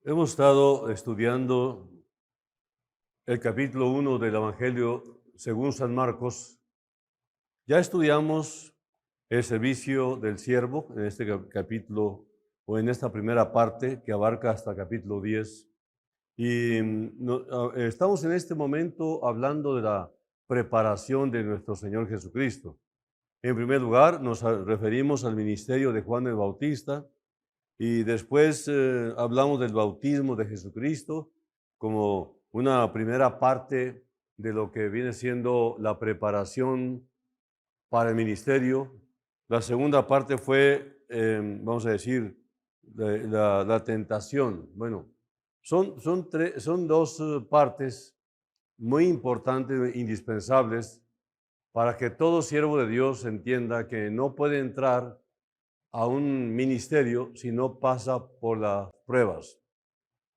Hemos estado estudiando el capítulo 1 del Evangelio según San Marcos. Ya estudiamos el servicio del siervo en este capítulo o en esta primera parte que abarca hasta capítulo 10. Y estamos en este momento hablando de la preparación de nuestro Señor Jesucristo. En primer lugar, nos referimos al ministerio de Juan el Bautista. Y después hablamos del bautismo de Jesucristo como una primera parte de lo que viene siendo la preparación para el ministerio. La segunda parte fue, vamos a decir, la tentación. Bueno, son dos partes muy importantes, indispensables, para que todo siervo de Dios entienda que no puede entrar a un ministerio si no pasa por las pruebas.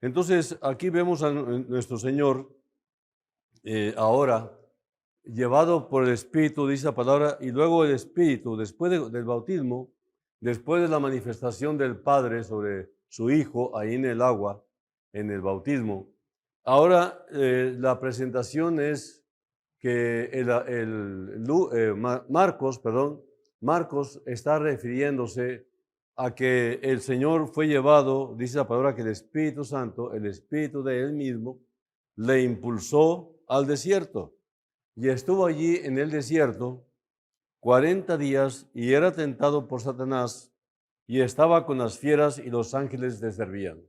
Entonces, aquí vemos a nuestro Señor ahora llevado por el Espíritu, dice la palabra, y luego el Espíritu, después del bautismo, después de la manifestación del Padre sobre su Hijo, ahí en el agua, en el bautismo. Ahora la presentación es que Marcos está refiriéndose a que el Señor fue llevado, dice la palabra que el Espíritu Santo, el Espíritu de Él mismo, le impulsó al desierto. Y estuvo allí en el desierto 40 días y era tentado por Satanás y estaba con las fieras y los ángeles le servían.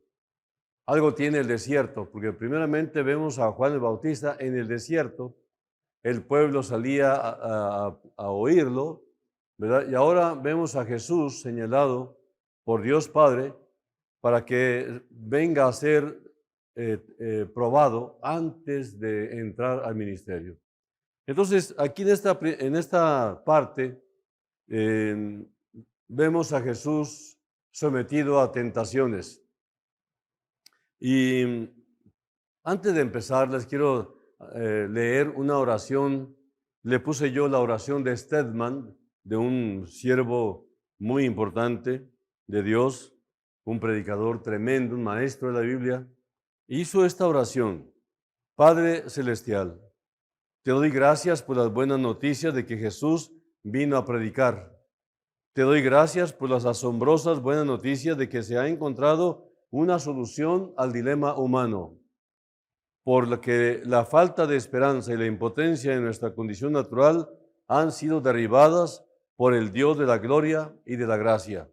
Algo tiene el desierto, porque primeramente vemos a Juan el Bautista en el desierto, el pueblo salía a oírlo, ¿verdad? Y ahora vemos a Jesús señalado por Dios Padre para que venga a ser probado antes de entrar al ministerio. Entonces, aquí en esta parte vemos a Jesús sometido a tentaciones. Y antes de empezar, les quiero leer una oración. Le puse yo la oración de Stedman, de un siervo muy importante de Dios, un predicador tremendo, un maestro de la Biblia. Hizo esta oración: Padre Celestial, te doy gracias por las buenas noticias de que Jesús vino a predicar. Te doy gracias por las asombrosas buenas noticias de que se ha encontrado una solución al dilema humano, por lo que la falta de esperanza y la impotencia de nuestra condición natural han sido derribadas por el Dios de la gloria y de la gracia.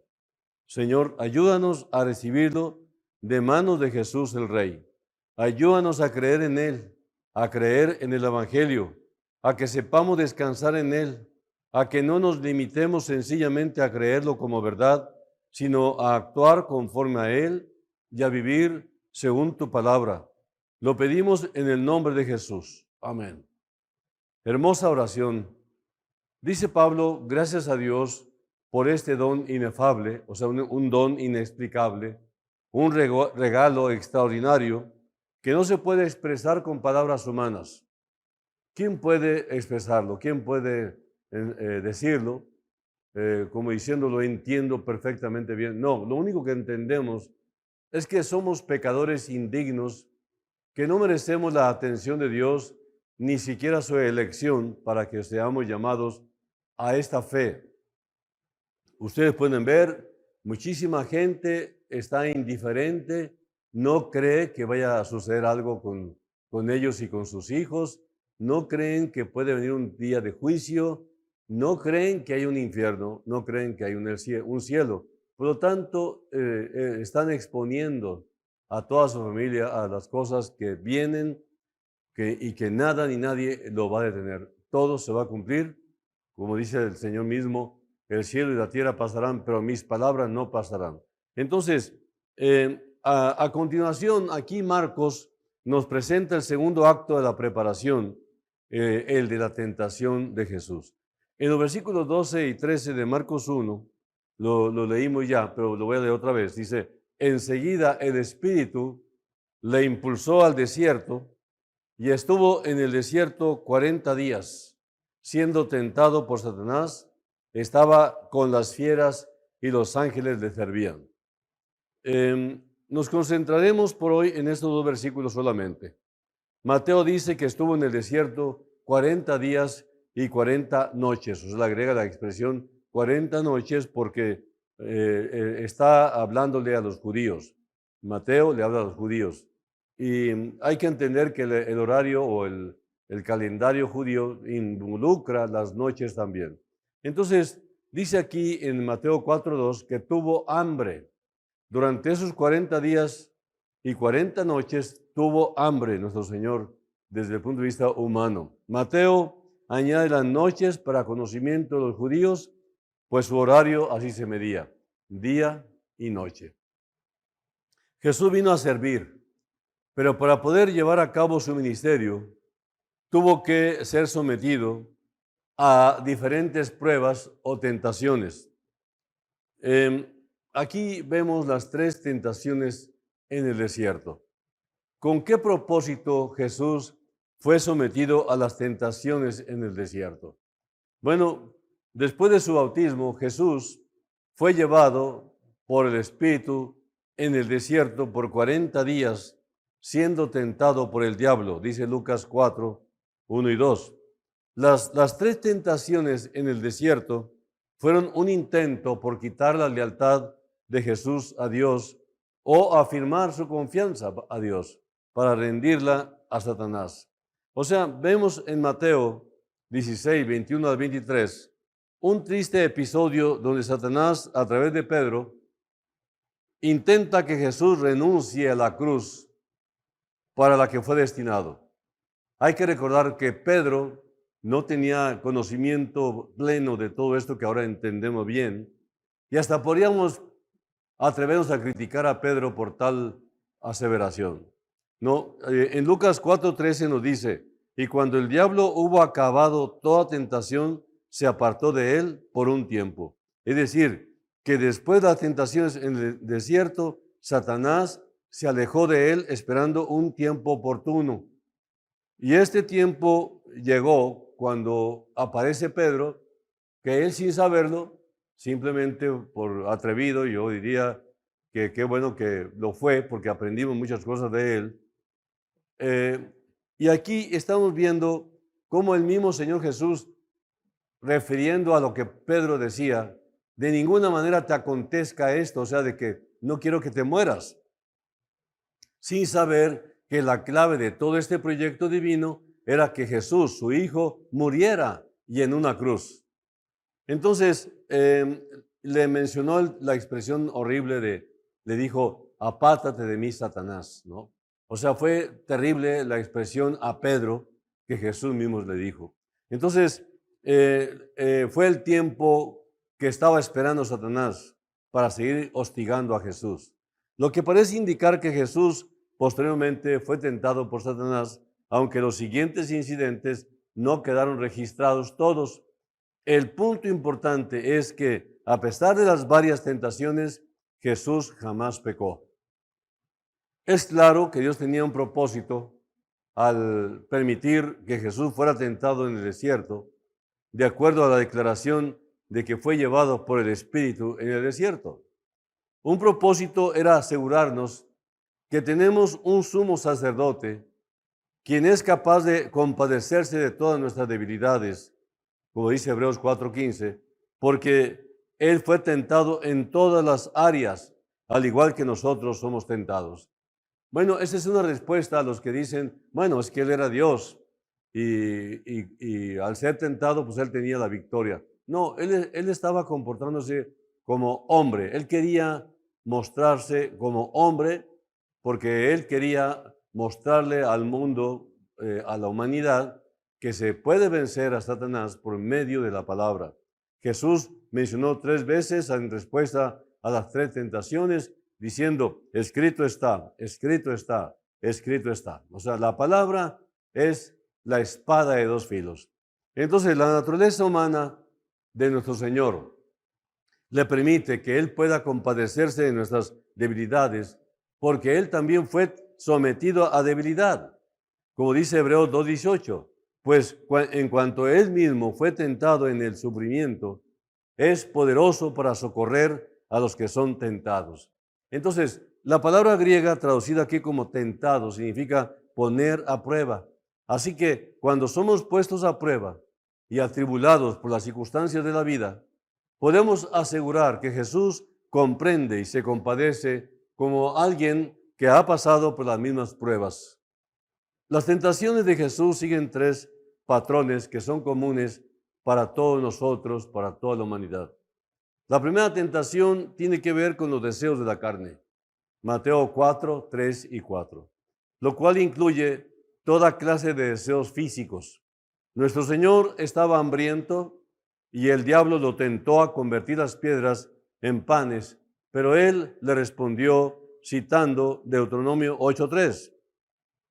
Señor, ayúdanos a recibirlo de manos de Jesús el Rey. Ayúdanos a creer en Él, a creer en el Evangelio, a que sepamos descansar en Él, a que no nos limitemos sencillamente a creerlo como verdad, sino a actuar conforme a Él y a vivir según tu palabra. Lo pedimos en el nombre de Jesús. Amén. Hermosa oración. Dice Pablo, gracias a Dios por este don inefable, o sea, un don inexplicable, un regalo extraordinario que no se puede expresar con palabras humanas. ¿Quién puede expresarlo? ¿Quién puede decirlo? Como diciendo, lo entiendo perfectamente bien. No, lo único que entendemos es que somos pecadores indignos, que no merecemos la atención de Dios, ni siquiera su elección para que seamos llamados a esta fe. Ustedes pueden ver, muchísima gente está indiferente, no cree que vaya a suceder algo con ellos y con sus hijos, no creen que puede venir un día de juicio, no creen que hay un infierno, no creen que hay un cielo. Por lo tanto, están exponiendo a toda su familia a las cosas que vienen y que nada ni nadie lo va a detener. Todo se va a cumplir, como dice el Señor mismo, el cielo y la tierra pasarán, pero mis palabras no pasarán. Entonces, a continuación, aquí Marcos nos presenta el segundo acto de la preparación, el de la tentación de Jesús. En los versículos 12 y 13 de Marcos 1, lo leímos ya, pero lo voy a leer otra vez. Dice, enseguida el Espíritu le impulsó al desierto y estuvo en el desierto 40 días, siendo tentado por Satanás. Estaba con las fieras y los ángeles le servían. nos concentraremos por hoy en estos dos versículos solamente. Mateo dice que estuvo en el desierto 40 días y 40 noches, o sea, le agrega la expresión 40 noches porque está hablándole a los judíos. Mateo le habla a los judíos. Y hay que entender que el horario o el calendario judío involucra las noches también. Entonces, dice aquí en Mateo 4:2 que tuvo hambre. Durante esos 40 días y 40 noches tuvo hambre nuestro Señor desde el punto de vista humano. Mateo añade las noches para conocimiento de los judíos, pues su horario así se medía, día y noche. Jesús vino a servir, pero para poder llevar a cabo su ministerio, tuvo que ser sometido a diferentes pruebas o tentaciones. Aquí vemos las tres tentaciones en el desierto. ¿Con qué propósito Jesús fue sometido a las tentaciones en el desierto? Bueno, después de su bautismo, Jesús fue llevado por el Espíritu en el desierto por 40 días, siendo tentado por el diablo, dice Lucas 4:1 y 2. Las tres tentaciones en el desierto fueron un intento por quitar la lealtad de Jesús a Dios o afirmar su confianza a Dios para rendirla a Satanás. O sea, vemos en Mateo 16, 21 al 23, un triste episodio donde Satanás, a través de Pedro, intenta que Jesús renuncie a la cruz para la que fue destinado. Hay que recordar que Pedro no tenía conocimiento pleno de todo esto que ahora entendemos bien, y hasta podríamos atrevernos a criticar a Pedro por tal aseveración. No, en Lucas 4:13 nos dice, y cuando el diablo hubo acabado toda tentación, se apartó de él por un tiempo. Es decir, que después de las tentaciones en el desierto, Satanás se alejó de él esperando un tiempo oportuno. Y este tiempo llegó cuando aparece Pedro, que él sin saberlo, simplemente por atrevido, yo diría que qué bueno que lo fue, porque aprendimos muchas cosas de él. Y aquí estamos viendo cómo el mismo Señor Jesús, refiriendo a lo que Pedro decía, de ninguna manera te acontezca esto, o sea, de que no quiero que te mueras, sin saber que la clave de todo este proyecto divino era que Jesús, su Hijo, muriera y en una cruz. Entonces, le mencionó la expresión horrible le dijo, apártate de mí, Satanás, ¿no? O sea, fue terrible la expresión a Pedro que Jesús mismo le dijo. Entonces, fue el tiempo que estaba esperando Satanás para seguir hostigando a Jesús. Lo que parece indicar que Jesús posteriormente fue tentado por Satanás, aunque los siguientes incidentes no quedaron registrados todos. El punto importante es que, a pesar de las varias tentaciones, Jesús jamás pecó. Es claro que Dios tenía un propósito al permitir que Jesús fuera tentado en el desierto, de acuerdo a la declaración de que fue llevado por el Espíritu en el desierto. Un propósito era asegurarnos que tenemos un sumo sacerdote, quien es capaz de compadecerse de todas nuestras debilidades, como dice Hebreos 4:15, porque Él fue tentado en todas las áreas, al igual que nosotros somos tentados. Bueno, esa es una respuesta a los que dicen, bueno, es que Él era Dios y al ser tentado, pues Él tenía la victoria. No, él estaba comportándose como hombre. Él quería mostrarse como hombre porque Él quería mostrarle al mundo, a la humanidad, que se puede vencer a Satanás por medio de la palabra. Jesús mencionó 3 veces en respuesta a las 3 tentaciones, diciendo, escrito está, escrito está, escrito está. O sea, la palabra es la espada de 2 filos. Entonces, la naturaleza humana de nuestro Señor le permite que Él pueda compadecerse de nuestras debilidades, porque Él también fue sometido a debilidad, como dice Hebreos 2:18. Pues en cuanto Él mismo fue tentado en el sufrimiento, es poderoso para socorrer a los que son tentados. Entonces, La palabra griega traducida aquí como tentado significa poner a prueba. Así que cuando somos puestos a prueba y atribulados por las circunstancias de la vida, podemos asegurar que Jesús comprende y se compadece como alguien que ha pasado por las mismas pruebas. Las tentaciones de Jesús siguen tres patrones que son comunes para todos nosotros, para toda la humanidad. La primera tentación tiene que ver con los deseos de la carne. Mateo 4, 3 y 4, lo cual incluye toda clase de deseos físicos. Nuestro Señor estaba hambriento y el diablo lo tentó a convertir las piedras en panes, pero Él le respondió citando Deuteronomio 8:3,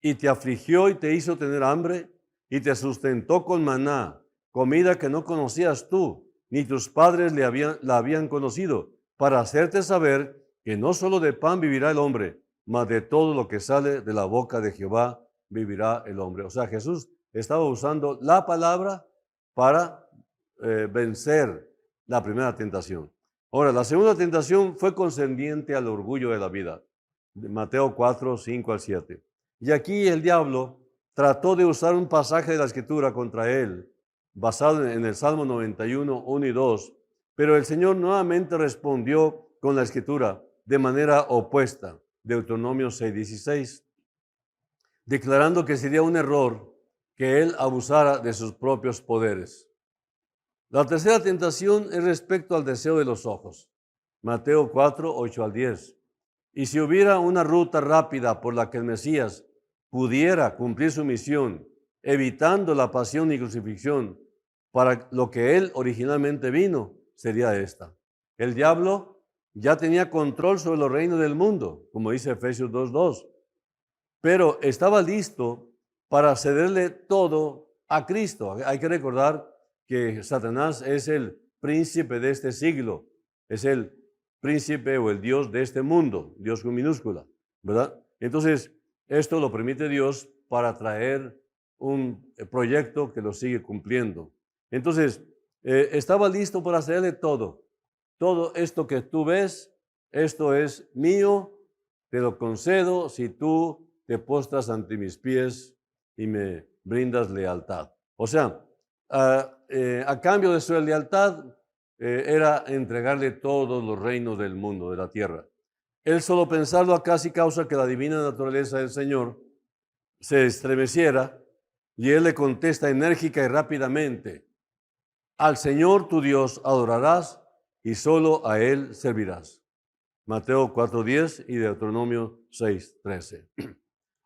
y te afligió y te hizo tener hambre y te sustentó con maná, comida que no conocías tú, ni tus padres la habían conocido, para hacerte saber que no solo de pan vivirá el hombre, mas de todo lo que sale de la boca de Jehová vivirá el hombre. O sea, Jesús estaba usando la palabra para vencer la primera tentación. Ahora, la segunda tentación fue concerniente al orgullo de la vida. Mateo 4, 5 al 7. Y aquí el diablo trató de usar un pasaje de la Escritura contra él, basado en el Salmo 91, 1 y 2, pero el Señor nuevamente respondió con la Escritura de manera opuesta, Deuteronomio 6, 16, declarando que sería un error que él abusara de sus propios poderes. La tercera tentación es respecto al deseo de los ojos, Mateo 4, 8 al 10. Y si hubiera una ruta rápida por la que el Mesías pudiera cumplir su misión, evitando la pasión y crucifixión, para lo que él originalmente vino, sería esta. El diablo ya tenía control sobre los reinos del mundo, como dice Efesios 2:2, pero estaba listo para cederle todo a Cristo. Hay que recordar que Satanás es el príncipe de este siglo, es el príncipe o el Dios de este mundo, Dios con minúscula, ¿verdad? Entonces, esto lo permite Dios para traer un proyecto que lo sigue cumpliendo. Entonces, estaba listo para hacerle todo. Todo esto que tú ves, esto es mío, te lo concedo si tú te postras ante mis pies y me brindas lealtad. O sea, a cambio de su lealtad, era entregarle todos los reinos del mundo, de la tierra. Él solo pensarlo casi causa que la divina naturaleza del Señor se estremeciera y él le contesta enérgica y rápidamente: al Señor tu Dios adorarás y solo a Él servirás. Mateo 4:10 y Deuteronomio 6:13.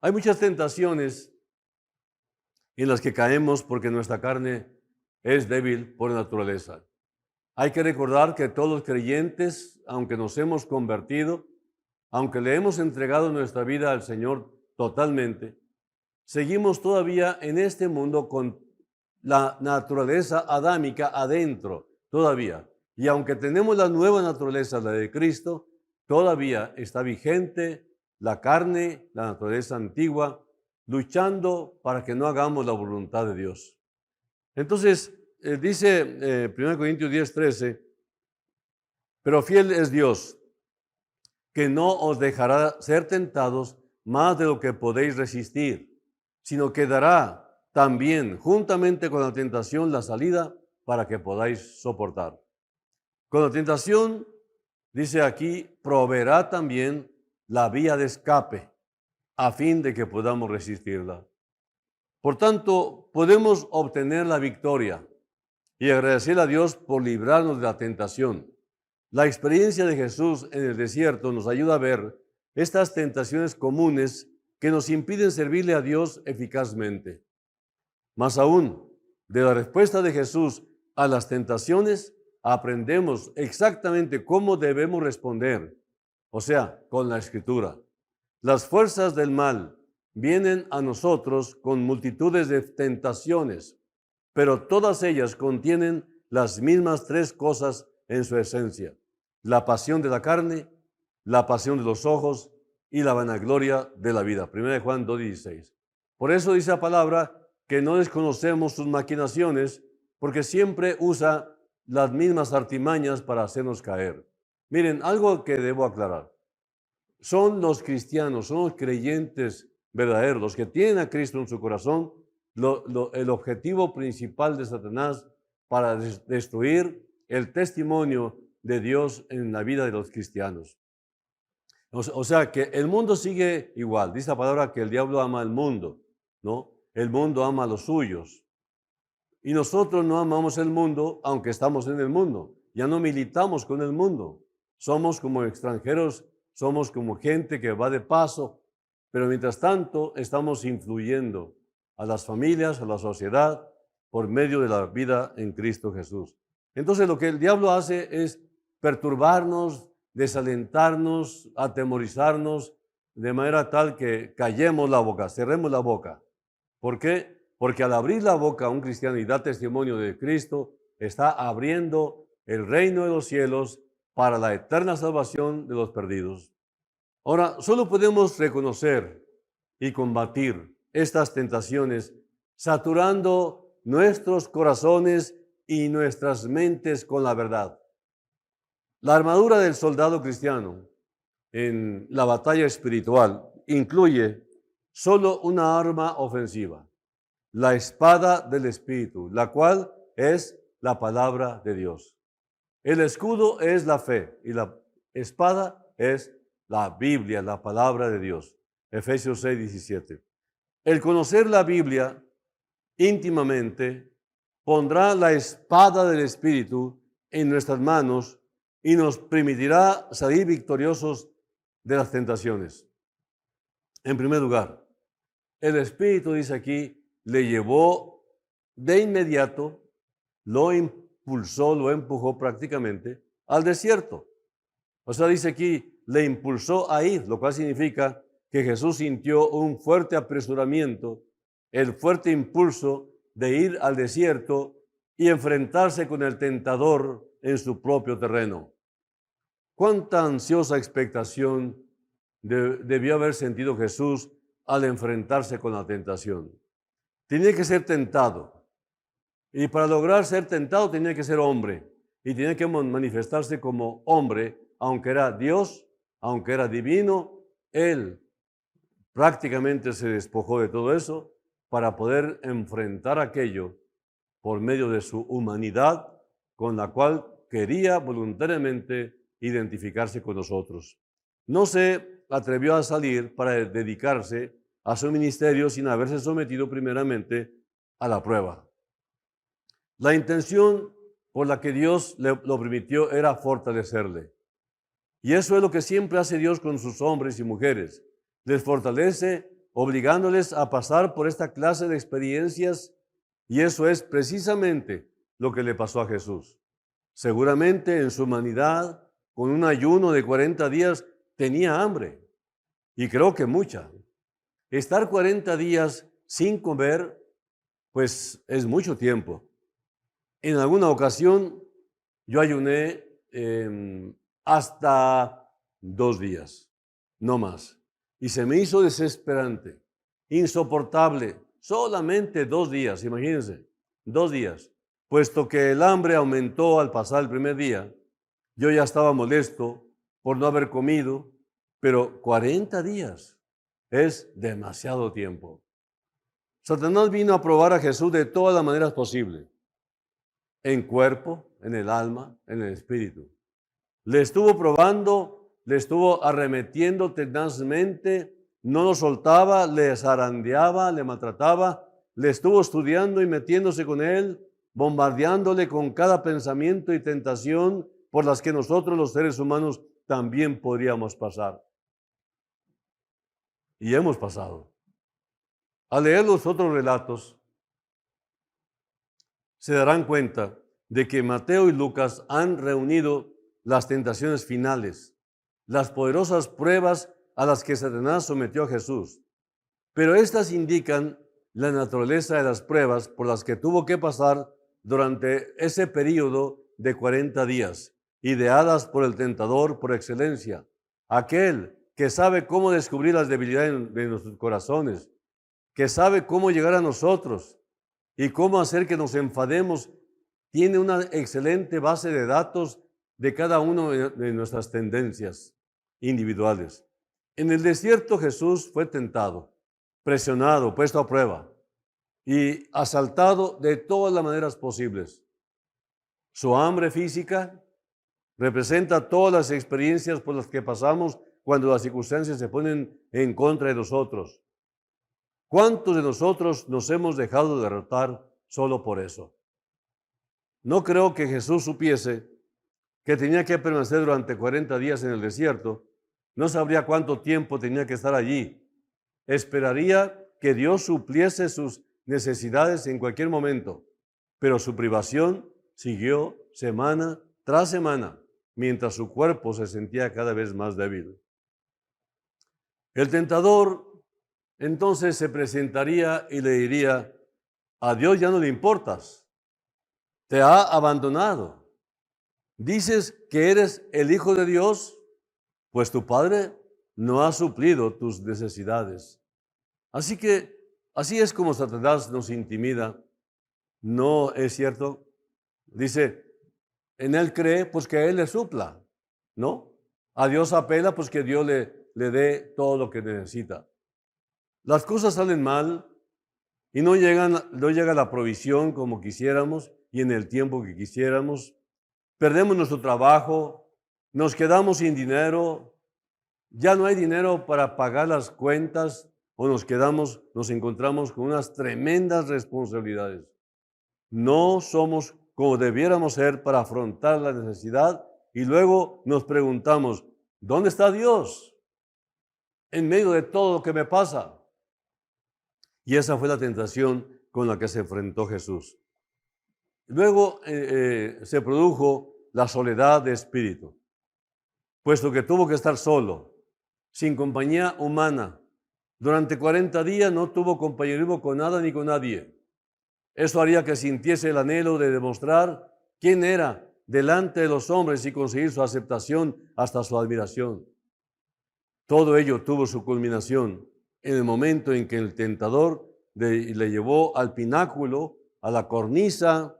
Hay muchas tentaciones en las que caemos porque nuestra carne es débil por naturaleza. Hay que recordar que todos los creyentes, aunque nos hemos convertido, aunque le hemos entregado nuestra vida al Señor totalmente, seguimos todavía en este mundo con la naturaleza adámica adentro, todavía. Y aunque tenemos la nueva naturaleza, la de Cristo, todavía está vigente la carne, la naturaleza antigua, luchando para que no hagamos la voluntad de Dios. Entonces, dice 1 Corintios 10:13, pero fiel es Dios, que no os dejará ser tentados más de lo que podéis resistir, sino que dará también, juntamente con la tentación, la salida para que podáis soportar. Con la tentación, dice aquí, proveerá también la vía de escape, a fin de que podamos resistirla. Por tanto, podemos obtener la victoria y agradecer a Dios por librarnos de la tentación. La experiencia de Jesús en el desierto nos ayuda a ver estas tentaciones comunes que nos impiden servirle a Dios eficazmente. Más aún, de la respuesta de Jesús a las tentaciones, aprendemos exactamente cómo debemos responder, o sea, con la Escritura. Las fuerzas del mal vienen a nosotros con multitudes de tentaciones, pero todas ellas contienen las mismas tres cosas en su esencia: la pasión de la carne, la pasión de los ojos y la vanagloria de la vida. 1 Juan 2:16. Por eso dice la palabra que no desconocemos sus maquinaciones, porque siempre usa las mismas artimañas para hacernos caer. Miren, algo que debo aclarar. son los cristianos, son los creyentes verdaderos, los que tienen a Cristo en su corazón, el objetivo principal de Satanás para destruir el testimonio de Dios en la vida de los cristianos. O sea que el mundo sigue igual. Dice la palabra que el diablo ama al mundo, ¿no? El mundo ama a los suyos. Y nosotros no amamos el mundo, aunque estamos en el mundo. Ya no militamos con el mundo. Somos como extranjeros, somos como gente que va de paso, pero mientras tanto estamos influyendo a las familias, a la sociedad, por medio de la vida en Cristo Jesús. Entonces lo que el diablo hace es perturbarnos, desalentarnos, atemorizarnos, de manera tal que callemos la boca, cerremos la boca. ¿Por qué? Porque al abrir la boca un cristiano y dar testimonio de Cristo, está abriendo el reino de los cielos para la eterna salvación de los perdidos. Ahora, solo podemos reconocer y combatir estas tentaciones saturando nuestros corazones y nuestras mentes con la verdad. La armadura del soldado cristiano en la batalla espiritual incluye solo una arma ofensiva, la espada del Espíritu, la cual es la palabra de Dios. El escudo es la fe y la espada es la Biblia, la palabra de Dios. Efesios 6:17. El conocer la Biblia íntimamente pondrá la espada del Espíritu en nuestras manos y nos permitirá salir victoriosos de las tentaciones. En primer lugar, el Espíritu, dice aquí, le llevó de inmediato, lo impulsó, lo empujó prácticamente al desierto. O sea, dice aquí, le impulsó a ir, lo cual significa que Jesús sintió un fuerte apresuramiento, el fuerte impulso de ir al desierto y enfrentarse con el tentador en su propio terreno. Cuánta ansiosa expectación debió haber sentido Jesús al enfrentarse con la tentación. Tenía que ser tentado. Y para lograr ser tentado tenía que ser hombre. Y tenía que manifestarse como hombre, aunque era Dios, aunque era divino. Él prácticamente se despojó de todo eso para poder enfrentar aquello por medio de su humanidad, con la cual quería voluntariamente identificarse con nosotros. No se atrevió a salir para dedicarse a su ministerio sin haberse sometido primeramente a la prueba. La intención por la que Dios lo permitió era fortalecerle. Y eso es lo que siempre hace Dios con sus hombres y mujeres. Les fortalece obligándoles a pasar por esta clase de experiencias, y eso es precisamente lo que le pasó a Jesús. Seguramente en su humanidad, con un ayuno de 40 días, tenía hambre, y creo que mucha. Estar 40 días sin comer, pues es mucho tiempo. En alguna ocasión yo ayuné hasta 2 días, no más. Y se me hizo desesperante, insoportable. Solamente 2 días, imagínense, 2 días. Puesto que el hambre aumentó al pasar el primer día, yo ya estaba molesto por no haber comido, pero 40 días es demasiado tiempo. Satanás vino a probar a Jesús de todas las maneras posibles, en cuerpo, en el alma, en el espíritu. Le estuvo probando, le estuvo arremetiendo tenazmente, no lo soltaba, le zarandeaba, le maltrataba, le estuvo estudiando y metiéndose con él, bombardeándole con cada pensamiento y tentación por las que nosotros los seres humanos también podríamos pasar. Y hemos pasado. Al leer los otros relatos, se darán cuenta de que Mateo y Lucas han reunido las tentaciones finales, las poderosas pruebas a las que Satanás sometió a Jesús. Pero estas indican la naturaleza de las pruebas por las que tuvo que pasar durante ese periodo de 40 días, ideadas por el tentador por excelencia, aquel que sabe cómo descubrir las debilidades de nuestros corazones, que sabe cómo llegar a nosotros y cómo hacer que nos enfademos. Tiene una excelente base de datos de cada una de nuestras tendencias individuales. En el desierto Jesús fue tentado, presionado, puesto a prueba y asaltado de todas las maneras posibles. Su hambre física representa todas las experiencias por las que pasamos cuando las circunstancias se ponen en contra de nosotros. ¿Cuántos de nosotros nos hemos dejado derrotar solo por eso? No creo que Jesús supiese que tenía que permanecer durante 40 días en el desierto. No sabría cuánto tiempo tenía que estar allí. Esperaría que Dios supliese sus necesidades en cualquier momento, pero su privación siguió semana tras semana, mientras su cuerpo se sentía cada vez más débil. El tentador entonces se presentaría y le diría: a Dios ya no le importas, te ha abandonado. Dices que eres el Hijo de Dios, pues tu Padre no ha suplido tus necesidades. Así es como Satanás nos intimida. ¿No es cierto? Dice, en Él cree, pues que Él le supla, ¿no? A Dios apela, pues que Dios le dé todo lo que necesita. Las cosas salen mal y no llega la provisión como quisiéramos y en el tiempo que quisiéramos. Perdemos nuestro trabajo, nos quedamos sin dinero, ya no hay dinero para pagar las cuentas o nos encontramos con unas tremendas responsabilidades. No somos como debiéramos ser para afrontar la necesidad y luego nos preguntamos, ¿dónde está Dios en medio de todo lo que me pasa? Y esa fue la tentación con la que se enfrentó Jesús. Luego se produjo la soledad de espíritu, puesto que tuvo que estar solo, sin compañía humana. Durante 40 días no tuvo compañerismo con nada ni con nadie. Eso haría que sintiese el anhelo de demostrar quién era delante de los hombres y conseguir su aceptación hasta su admiración. Todo ello tuvo su culminación en el momento en que el tentador le llevó al pináculo, a la cornisa,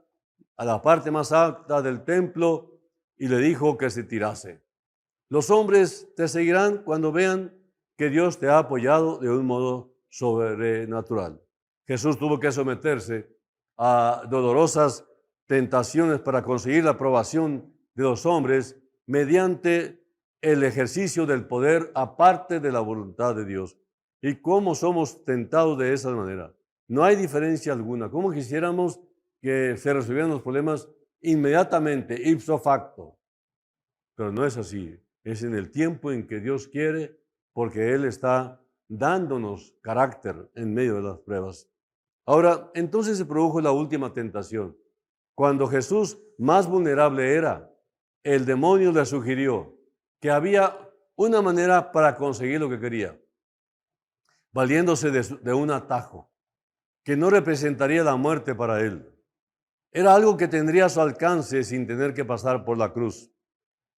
a la parte más alta del templo y le dijo que se tirase. Los hombres te seguirán cuando vean que Dios te ha apoyado de un modo sobrenatural. Jesús tuvo que someterse a dolorosas tentaciones para conseguir la aprobación de los hombres mediante el ejercicio del poder aparte de la voluntad de Dios. ¿Y cómo somos tentados de esa manera? No hay diferencia alguna. ¿Cómo quisiéramos que se resolvieran los problemas inmediatamente, ipso facto? Pero no es así. Es en el tiempo en que Dios quiere, porque Él está dándonos carácter en medio de las pruebas. Ahora, entonces se produjo la última tentación. Cuando Jesús más vulnerable era, el demonio le sugirió que había una manera para conseguir lo que quería, valiéndose de un atajo que no representaría la muerte para él. Era algo que tendría a su alcance sin tener que pasar por la cruz.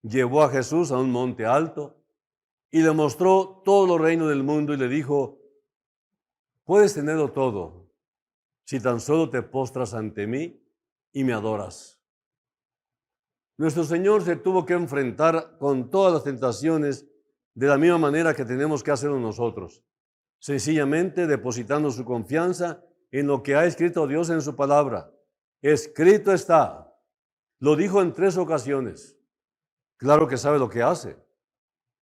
Llevó a Jesús a un monte alto y le mostró todo los reinos del mundo y le dijo, puedes tenerlo todo si tan solo te postras ante mí y me adoras. Nuestro Señor se tuvo que enfrentar con todas las tentaciones de la misma manera que tenemos que hacerlo nosotros, sencillamente depositando su confianza en lo que ha escrito Dios en su palabra. Escrito está. Lo dijo en 3 ocasiones. Claro que sabe lo que hace.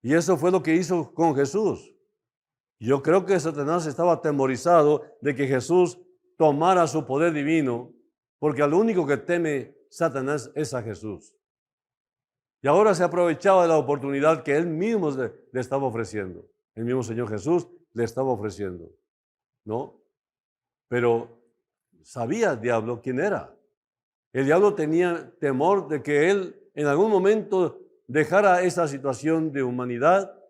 Y eso fue lo que hizo con Jesús. Yo creo que Satanás estaba atemorizado de que Jesús tomara su poder divino, porque al único que teme Satanás es a Jesús. Y ahora se aprovechaba de la oportunidad que él mismo le estaba ofreciendo. El mismo Señor Jesús le estaba ofreciendo, ¿no? Pero sabía el diablo quién era. El diablo tenía temor de que él en algún momento dejara esa situación de humanidad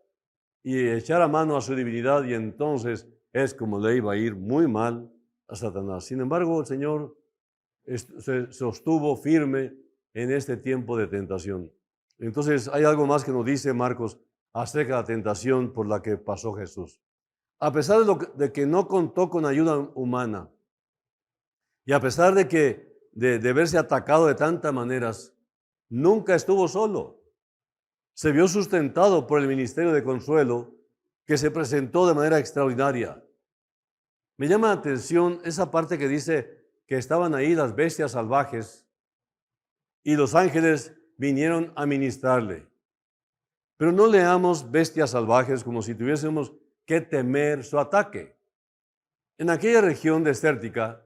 y echara mano a su divinidad, y entonces es como le iba a ir muy mal a Satanás. Sin embargo, el Señor se sostuvo firme en este tiempo de tentación. Entonces, hay algo más que nos dice Marcos acerca de la tentación por la que pasó Jesús. A pesar de que no contó con ayuda humana y a pesar de verse atacado de tantas maneras, nunca estuvo solo. Se vio sustentado por el ministerio de consuelo que se presentó de manera extraordinaria. Me llama la atención esa parte que dice que estaban ahí las bestias salvajes y los ángeles vinieron a ministrarle. Pero no leamos bestias salvajes como si tuviésemos que temer su ataque. En aquella región desértica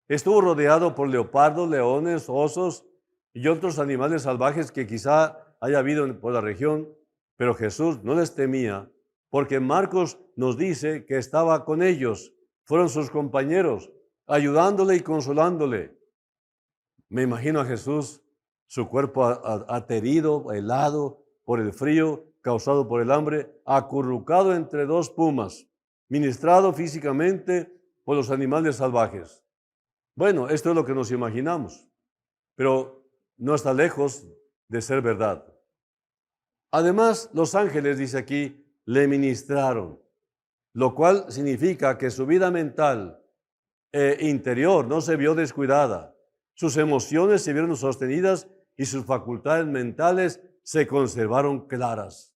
estuvo rodeado por leopardos, leones, osos y otros animales salvajes que quizá haya habido por la región, pero Jesús no les temía porque Marcos nos dice que estaba con ellos, fueron sus compañeros, ayudándole y consolándole. Me imagino a Jesús, su cuerpo aterido, helado por el frío causado por el hambre, acurrucado entre dos pumas, ministrado físicamente por los animales salvajes. Bueno, esto es lo que nos imaginamos, pero no está lejos de ser verdad. Además, los ángeles, dice aquí, le ministraron, lo cual significa que su vida mental e interior no se vio descuidada. Sus emociones se vieron sostenidas y sus facultades mentales se conservaron claras.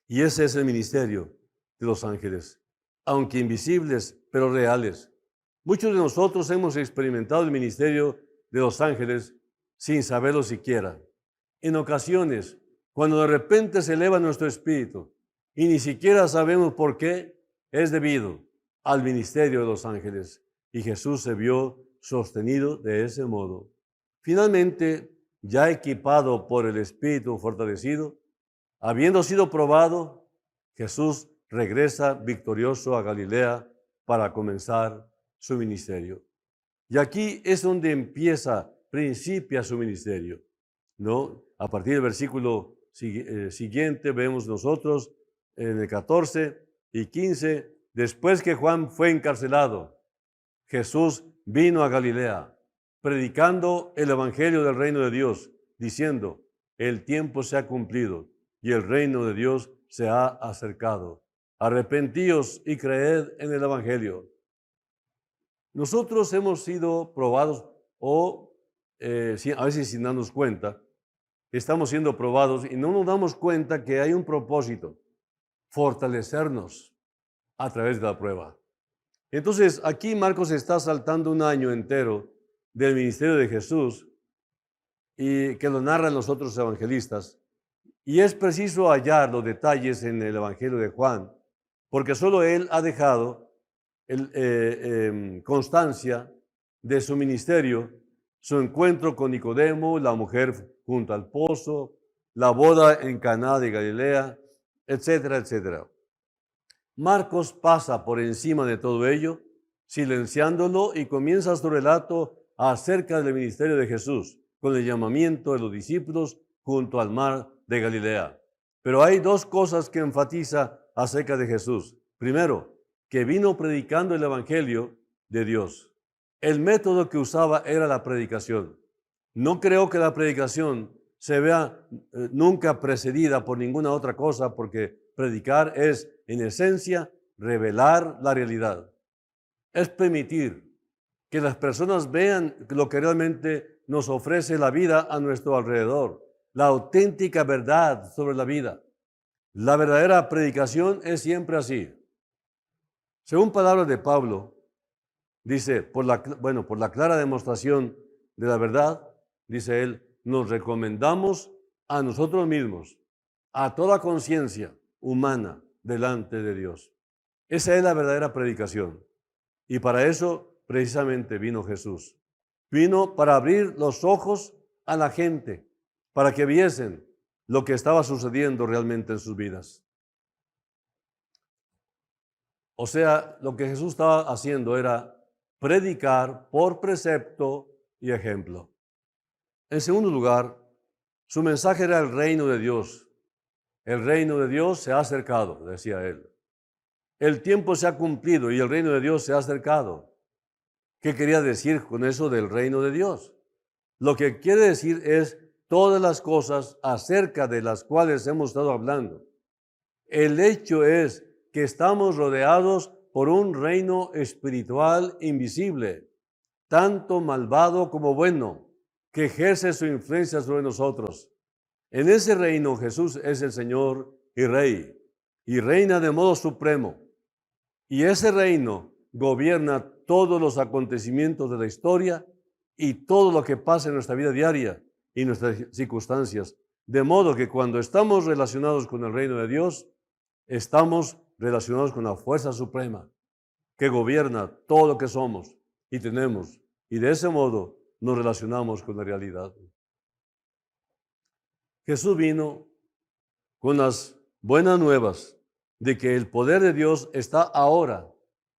Y ese es el ministerio de los ángeles, aunque invisibles, pero reales. Muchos de nosotros hemos experimentado el ministerio de los ángeles sin saberlo siquiera. En ocasiones, cuando de repente se eleva nuestro espíritu y ni siquiera sabemos por qué, es debido al ministerio de los ángeles. Y Jesús se vio sostenido de ese modo. Finalmente, ya equipado por el Espíritu fortalecido, habiendo sido probado, Jesús regresa victorioso a Galilea para comenzar su ministerio. Y aquí es donde principia su ministerio, ¿no? A partir del versículo siguiente vemos nosotros en el 14 y 15, después que Juan fue encarcelado, Jesús vino a Galilea, predicando el evangelio del reino de Dios, diciendo, el tiempo se ha cumplido y el reino de Dios se ha acercado. Arrepentíos y creed en el evangelio. Nosotros hemos sido probados a veces sin darnos cuenta, estamos siendo probados y no nos damos cuenta que hay un propósito, fortalecernos a través de la prueba. Entonces, aquí Marcos está saltando un año entero del ministerio de Jesús y que lo narran los otros evangelistas. Y es preciso hallar los detalles en el evangelio de Juan, porque solo él ha dejado constancia de su ministerio, su encuentro con Nicodemo, la mujer junto al pozo, la boda en Caná de Galilea, etcétera, etcétera. Marcos pasa por encima de todo ello, silenciándolo, y comienza su relato acerca del ministerio de Jesús, con el llamamiento de los discípulos junto al mar de Galilea. Pero hay dos cosas que enfatiza acerca de Jesús. Primero, que vino predicando el evangelio de Dios. El método que usaba era la predicación. No creo que la predicación se vea nunca precedida por ninguna otra cosa, porque predicar es, en esencia, revelar la realidad. Es permitir que las personas vean lo que realmente nos ofrece la vida a nuestro alrededor, la auténtica verdad sobre la vida. La verdadera predicación es siempre así. Según palabras de Pablo, dice, por la clara demostración de la verdad, dice él, nos recomendamos a nosotros mismos, a toda conciencia humana delante de Dios. Esa es la verdadera predicación. Y para eso precisamente vino Jesús. Vino para abrir los ojos a la gente, para que viesen lo que estaba sucediendo realmente en sus vidas. O sea, lo que Jesús estaba haciendo era predicar por precepto y ejemplo. En segundo lugar, su mensaje era el reino de Dios. El reino de Dios se ha acercado, decía él. El tiempo se ha cumplido y el reino de Dios se ha acercado. ¿Qué quería decir con eso del reino de Dios? Lo que quiere decir es todas las cosas acerca de las cuales hemos estado hablando. El hecho es que estamos rodeados por un reino espiritual invisible, tanto malvado como bueno, que ejerce su influencia sobre nosotros. En ese reino Jesús es el Señor y Rey. y reina de modo supremo. Y ese reino gobierna todos los acontecimientos de la historia y todo lo que pasa en nuestra vida diaria y nuestras circunstancias. De modo que cuando estamos relacionados con el reino de Dios, estamos relacionados con la fuerza suprema que gobierna todo lo que somos y tenemos. Y de ese modo nos relacionamos con la realidad. Jesús vino con las buenas nuevas de que el poder de Dios está ahora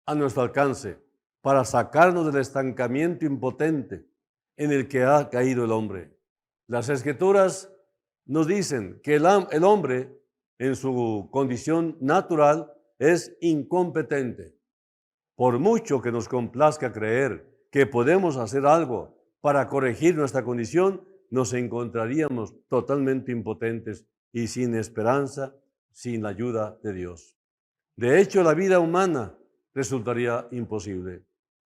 a nuestro alcance para sacarnos del estancamiento impotente en el que ha caído el hombre. Las Escrituras nos dicen que el hombre en su condición natural es incompetente. Por mucho que nos complazca creer que podemos hacer algo para corregir nuestra condición, nos encontraríamos totalmente impotentes y sin esperanza, sin la ayuda de Dios. De hecho, la vida humana resultaría imposible.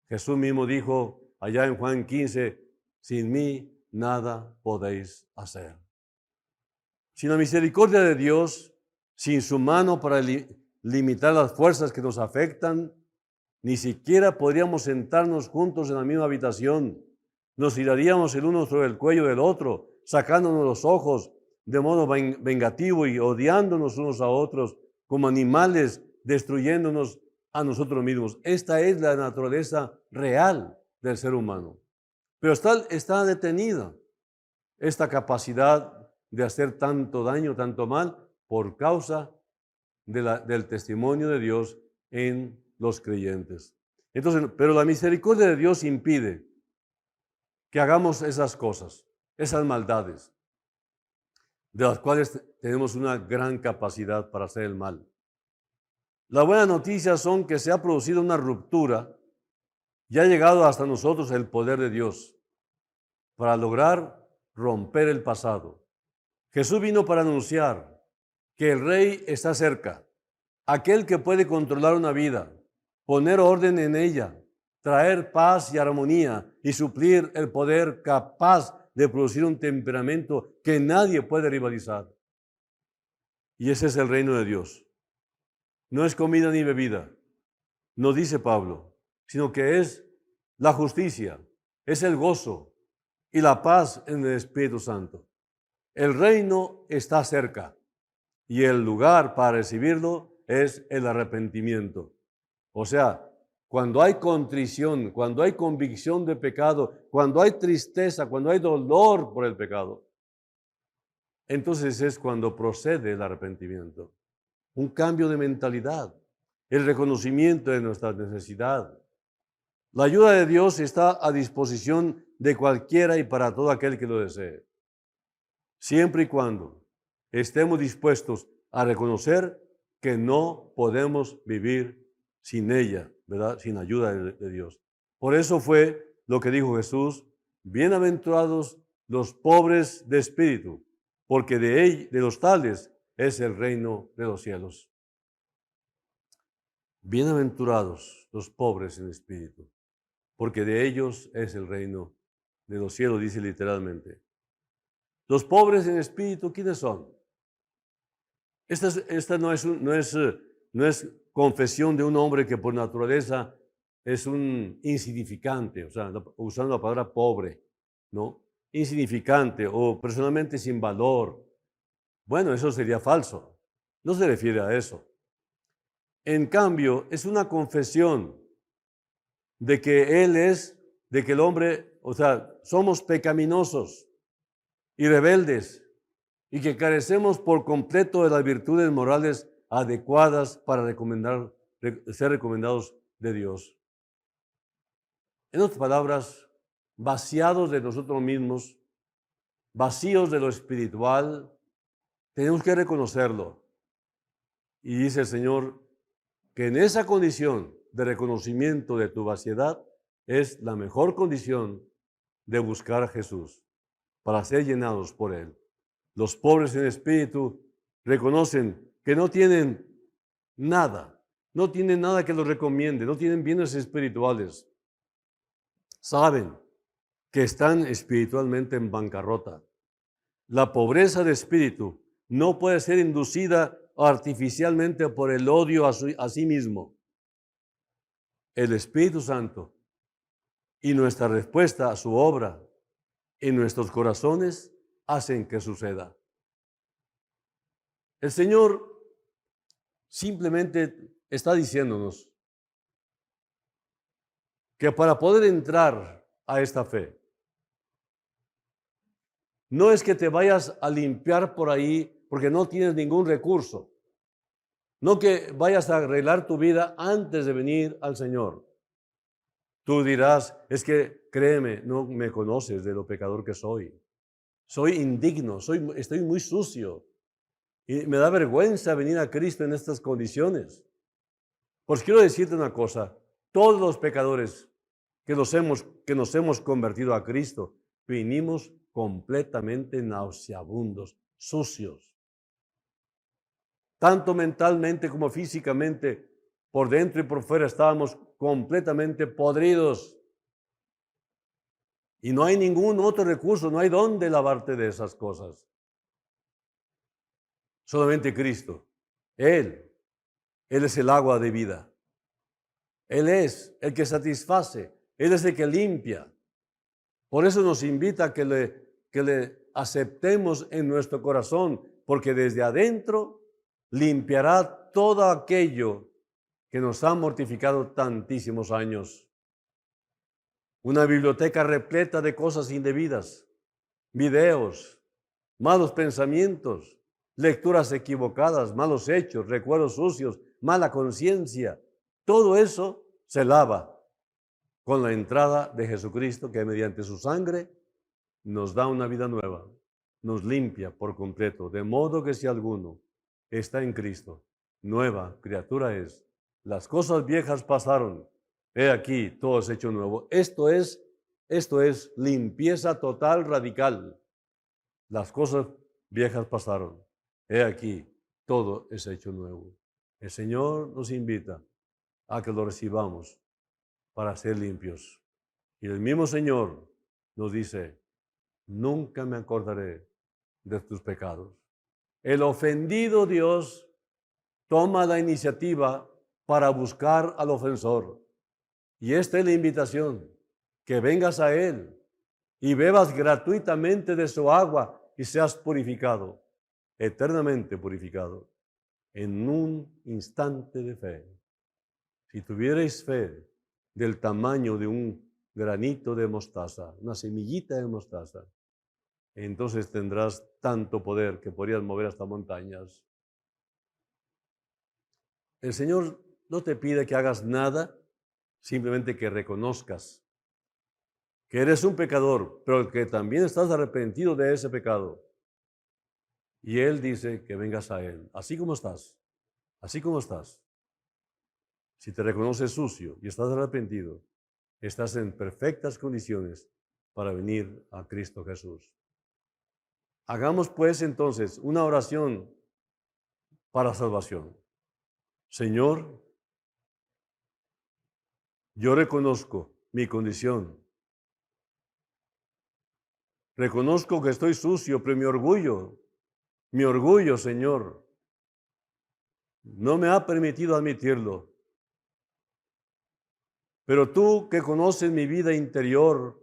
Jesús mismo dijo allá en Juan 15, sin mí nada podéis hacer. Sin la misericordia de Dios, sin su mano para limitar las fuerzas que nos afectan, ni siquiera podríamos sentarnos juntos en la misma habitación. Nos tiraríamos el uno sobre el cuello del otro, sacándonos los ojos de modo vengativo y odiándonos unos a otros como animales, destruyéndonos a nosotros mismos. Esta es la naturaleza real del ser humano. Pero está detenida esta capacidad de hacer tanto daño, tanto mal, por causa del testimonio de Dios en los creyentes. Entonces, pero la misericordia de Dios impide que hagamos esas cosas, esas maldades, de las cuales tenemos una gran capacidad para hacer el mal. Las buenas noticias son que se ha producido una ruptura y ha llegado hasta nosotros el poder de Dios para lograr romper el pasado. Jesús vino para anunciar que el Rey está cerca, aquel que puede controlar una vida, poner orden en ella, traer paz y armonía y suplir el poder capaz de producir un temperamento que nadie puede rivalizar. Y ese es el reino de Dios. No es comida ni bebida, no dice Pablo, sino que es la justicia, es el gozo y la paz en el Espíritu Santo. El reino está cerca y el lugar para recibirlo es el arrepentimiento. O sea, cuando hay contrición, cuando hay convicción de pecado, cuando hay tristeza, cuando hay dolor por el pecado, entonces es cuando procede el arrepentimiento. Un cambio de mentalidad, el reconocimiento de nuestra necesidad. La ayuda de Dios está a disposición de cualquiera y para todo aquel que lo desee, siempre y cuando estemos dispuestos a reconocer que no podemos vivir sin ella, ¿verdad? Sin ayuda de Dios. Por eso fue lo que dijo Jesús: bienaventurados los pobres de espíritu, porque de los tales es el reino de los cielos. Bienaventurados los pobres en espíritu, porque de ellos es el reino de los cielos, dice literalmente. Los pobres en espíritu, ¿quiénes son? Esta no es confesión de un hombre que por naturaleza es un insignificante, o sea, usando la palabra pobre, ¿no? Insignificante o personalmente sin valor. Bueno, eso sería falso. No se refiere a eso. En cambio, es una confesión de que de que el hombre, o sea, somos pecaminosos y rebeldes y que carecemos por completo de las virtudes morales adecuadas para ser recomendados de Dios. En otras palabras, vaciados de nosotros mismos, vacíos de lo espiritual, tenemos que reconocerlo. Y dice el Señor que en esa condición de reconocimiento de tu vaciedad es la mejor condición de buscar a Jesús para ser llenados por Él. Los pobres en espíritu reconocen que no tienen nada que los recomiende, no tienen bienes espirituales. Saben que están espiritualmente en bancarrota. La pobreza de espíritu no puede ser inducida artificialmente por el odio a sí mismo. El Espíritu Santo y nuestra respuesta a su obra en nuestros corazones hacen que suceda. El Señor simplemente está diciéndonos que para poder entrar a esta fe, no es que te vayas a limpiar por ahí porque no tienes ningún recurso. No que vayas a arreglar tu vida antes de venir al Señor. Tú dirás, es que créeme, no me conoces de lo pecador que soy. Soy indigno, estoy muy sucio. Y me da vergüenza venir a Cristo en estas condiciones. Pues quiero decirte una cosa, todos los pecadores que nos hemos convertido a Cristo, vinimos completamente nauseabundos, sucios. Tanto mentalmente como físicamente, por dentro y por fuera estábamos completamente podridos. Y no hay ningún otro recurso, no hay dónde lavarte de esas cosas. Solamente Cristo. Él es el agua de vida. Él es el que satisface, Él es el que limpia. Por eso nos invita a que le aceptemos en nuestro corazón, porque desde adentro limpiará todo aquello que nos ha mortificado tantísimos años. Una biblioteca repleta de cosas indebidas, videos, malos pensamientos, lecturas equivocadas, malos hechos, recuerdos sucios, mala conciencia. Todo eso se lava con la entrada de Jesucristo, que mediante su sangre nos da una vida nueva, nos limpia por completo, de modo que si alguno está en Cristo, nueva criatura es. Las cosas viejas pasaron, he aquí, todo es hecho nuevo. Esto es limpieza total, radical. Las cosas viejas pasaron, he aquí, todo es hecho nuevo. El Señor nos invita a que lo recibamos para ser limpios. Y el mismo Señor nos dice, nunca me acordaré de tus pecados. El ofendido Dios toma la iniciativa para buscar al ofensor. Y esta es la invitación, que vengas a Él y bebas gratuitamente de su agua y seas purificado, eternamente purificado, en un instante de fe. Si tuvierais fe del tamaño de un granito de mostaza, una semillita de mostaza, entonces tendrás tanto poder que podrías mover hasta montañas. El Señor no te pide que hagas nada, simplemente que reconozcas que eres un pecador, pero que también estás arrepentido de ese pecado. Y Él dice que vengas a Él, así como estás, así como estás. Si te reconoces sucio y estás arrepentido, estás en perfectas condiciones para venir a Cristo Jesús. Hagamos pues entonces una oración para salvación. Señor, yo reconozco mi condición. Reconozco que estoy sucio, pero mi orgullo, Señor, no me ha permitido admitirlo. Pero tú que conoces mi vida interior,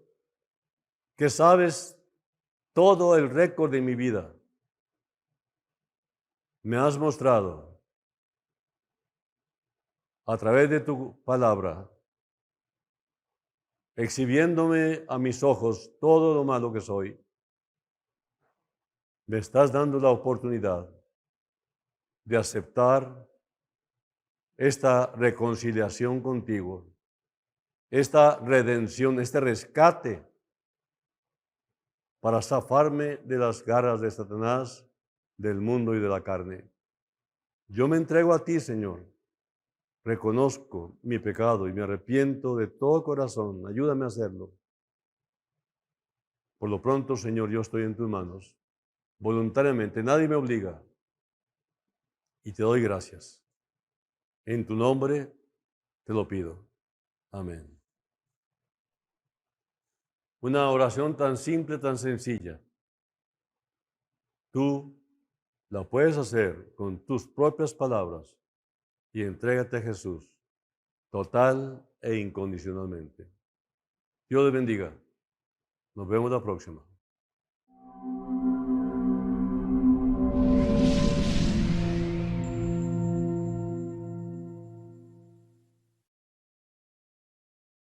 que sabes todo el récord de mi vida, me has mostrado a través de tu palabra, exhibiéndome a mis ojos todo lo malo que soy. Me estás dando la oportunidad de aceptar esta reconciliación contigo, esta redención, este rescate para zafarme de las garras de Satanás, del mundo y de la carne. Yo me entrego a ti, Señor. Reconozco mi pecado y me arrepiento de todo corazón. Ayúdame a hacerlo. Por lo pronto, Señor, yo estoy en tus manos. Voluntariamente, nadie me obliga. Y te doy gracias. En tu nombre te lo pido. Amén. Una oración tan simple, tan sencilla. Tú la puedes hacer con tus propias palabras y entrégate a Jesús total e incondicionalmente. Dios les bendiga. Nos vemos la próxima.